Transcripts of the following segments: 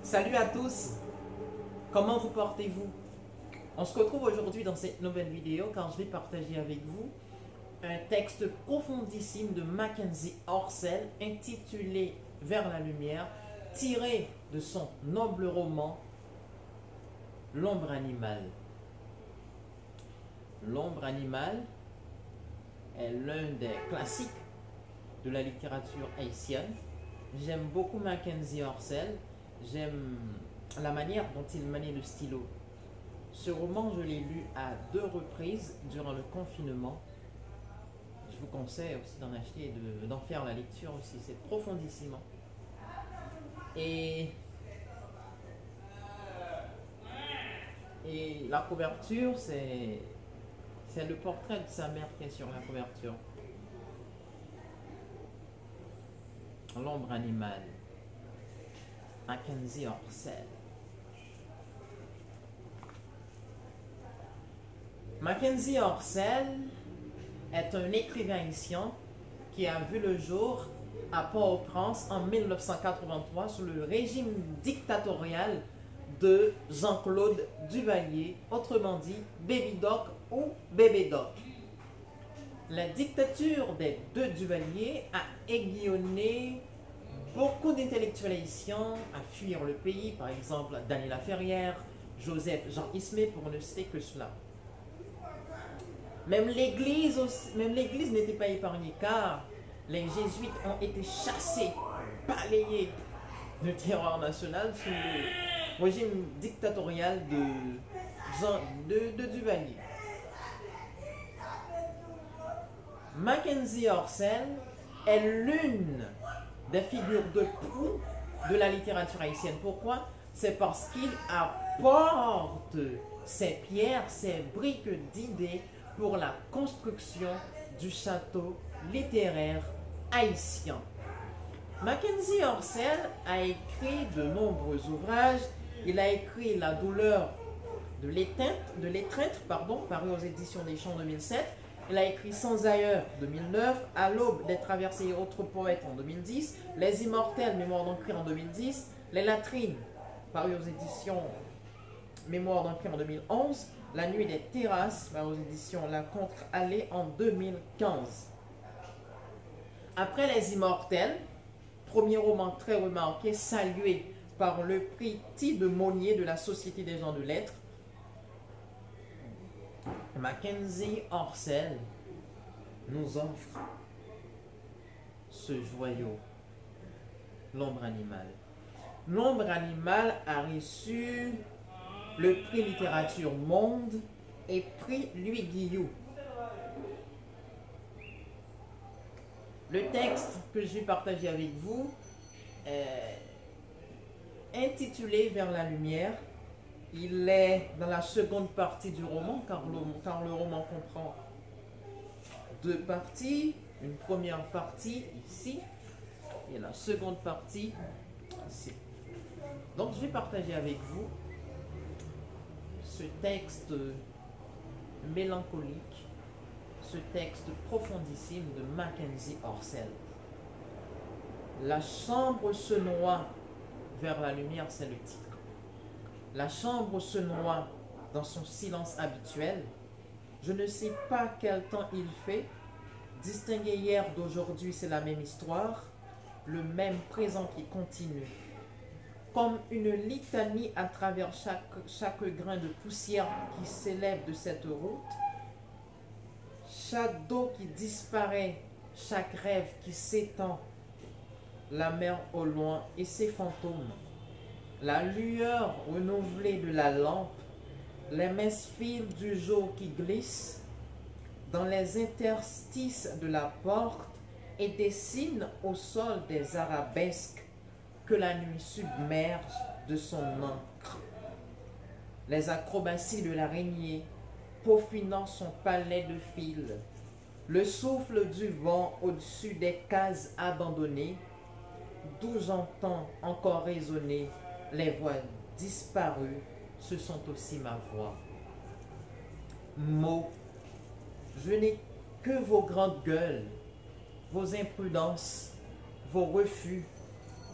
Salut à tous, comment vous portez-vous? On se retrouve aujourd'hui dans cette nouvelle vidéo car je vais partager avec vous un texte profondissime de Mackenzie Orsel intitulé Vers la lumière, tiré de son noble roman L'ombre animale. L'ombre animale est l'un des classiques de la littérature haïtienne. J'aime beaucoup Mackenzie Orsel. J'aime la manière dont il manie le stylo. Ce roman, je l'ai lu à 2 reprises durant le confinement. Je vous conseille aussi d'en acheter et d'en faire la lecture aussi. C'est profondissimo. Et la couverture, c'est le portrait de sa mère qui est sur la couverture. L'ombre animale. Mackenzie Orsel. Mackenzie Orsel est un écrivain haïtien qui a vu le jour à Port-au-Prince en 1983 sous le régime dictatorial de Jean-Claude Duvalier, autrement dit Baby Doc ou Bébé Doc. La dictature des deux Duvalier a aiguillonné beaucoup d'intellectuels haïtiens à fuir le pays, par exemple Daniel Laferrière, Joseph Jean Ismé, pour ne citer que cela. Même l'Église n'était pas épargnée car les jésuites ont été chassés, balayés du territoire national sous le régime dictatorial de Duvalier. Mackenzie Orsel est l'une des figures de proue de la littérature haïtienne. Pourquoi? C'est parce qu'il apporte ses pierres, ses briques d'idées pour la construction du château littéraire haïtien. Mackenzie Orsel a écrit de nombreux ouvrages. Il a écrit La douleur de l'étreinte, paru aux éditions des Champs 2007. Il a écrit Sans ailleurs 2009, À l'aube des traversées et autres poètes en 2010, Les immortels, Mémoire d'Ancré en 2010, Les latrines, paru aux éditions Mémoire d'Ancré en 2011, La nuit des terrasses, paru aux éditions La Contre-Allée en 2015. Après Les immortels, premier roman très remarqué, salué par le prix T. de Monnier de la Société des gens de lettres, Mackenzie Orsel nous offre ce joyau, L'ombre animale. L'ombre animale a reçu le prix littérature Monde et prix Louis Guillou. Le texte que je vais partager avec vous est intitulé Vers la lumière. Il est dans la seconde partie du roman, car le roman comprend 2 parties. Une première partie ici, et la seconde partie ici. Donc je vais partager avec vous ce texte mélancolique, ce texte profondissime de Mackenzie Orsel. La chambre se noie vers la lumière, c'est le titre. La chambre se noie dans son silence habituel. Je ne sais pas quel temps il fait. Distinguer hier d'aujourd'hui, c'est la même histoire. Le même présent qui continue. Comme une litanie à travers chaque grain de poussière qui s'élève de cette route. Chaque dos qui disparaît, chaque rêve qui s'étend. La mer au loin et ses fantômes. La lueur renouvelée de la lampe, les minces fils du jour qui glissent dans les interstices de la porte et dessinent au sol des arabesques que la nuit submerge de son encre. Les acrobaties de l'araignée peaufinant son palais de fil, le souffle du vent au-dessus des cases abandonnées, d'où j'entends encore résonner les voix disparues, ce sont aussi ma voix. Mots, je n'ai que vos grandes gueules, vos imprudences, vos refus,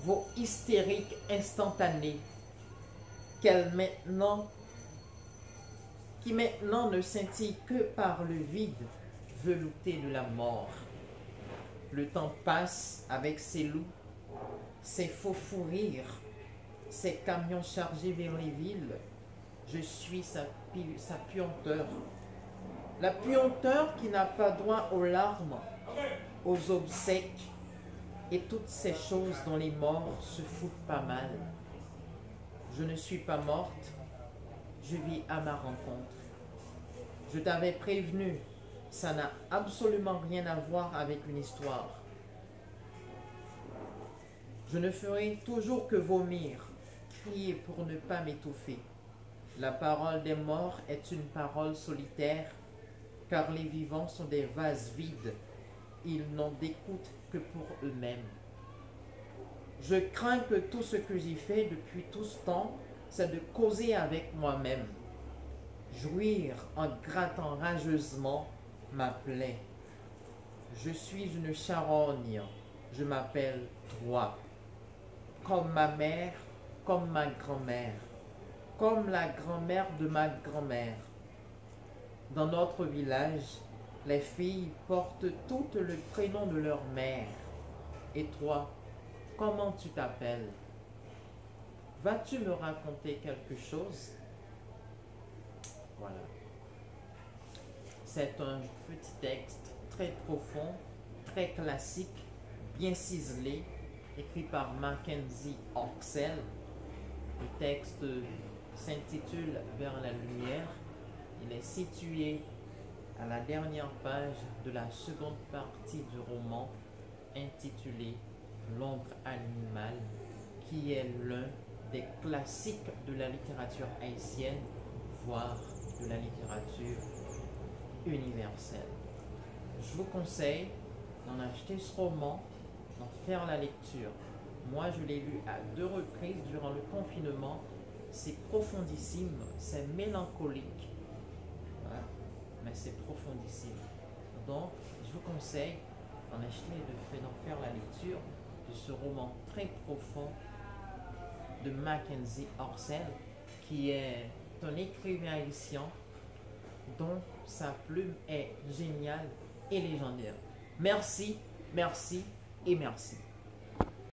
vos hystériques instantanés, qui maintenant ne scintille que par le vide velouté de la mort. Le temps passe avec ses loups, ses faux fous rires, ses camions chargés vers les villes. Je suis sa puanteur. La puanteur qui n'a pas droit aux larmes, aux obsèques et toutes ces choses dont les morts se foutent pas mal. Je ne suis pas morte, je vis à ma rencontre. Je t'avais prévenu, ça n'a absolument rien à voir avec une histoire. Je ne ferai toujours que vomir, crier pour ne pas m'étouffer. La parole des morts est une parole solitaire, car les vivants sont des vases vides. Ils n'ont d'écoute que pour eux-mêmes. Je crains que tout ce que j'ai fait depuis tout ce temps, c'est de causer avec moi-même, jouir en grattant rageusement ma plaie. Je suis une charogne, je m'appelle toi, comme ma mère, comme ma grand-mère, comme la grand-mère de ma grand-mère. Dans notre village, les filles portent toutes le prénom de leur mère. Et toi, comment tu t'appelles? Vas-tu me raconter quelque chose? Voilà. C'est un petit texte très profond, très classique, bien ciselé, écrit par Mackenzie Oxel. Le texte s'intitule Vers la lumière. Il est situé à la dernière page de la seconde partie du roman intitulé L'ombre animale, qui est l'un des classiques de la littérature haïtienne, voire de la littérature universelle. Je vous conseille d'en acheter ce roman, d'en faire la lecture. Moi, je l'ai lu à 2 reprises durant le confinement. C'est profondissime, c'est mélancolique, voilà, mais c'est profondissime. Donc, je vous conseille d'en acheter et d'en faire la lecture de ce roman très profond de Mackenzie Oxel, qui est un écrivain haïtien dont sa plume est géniale et légendaire. Merci, merci et merci.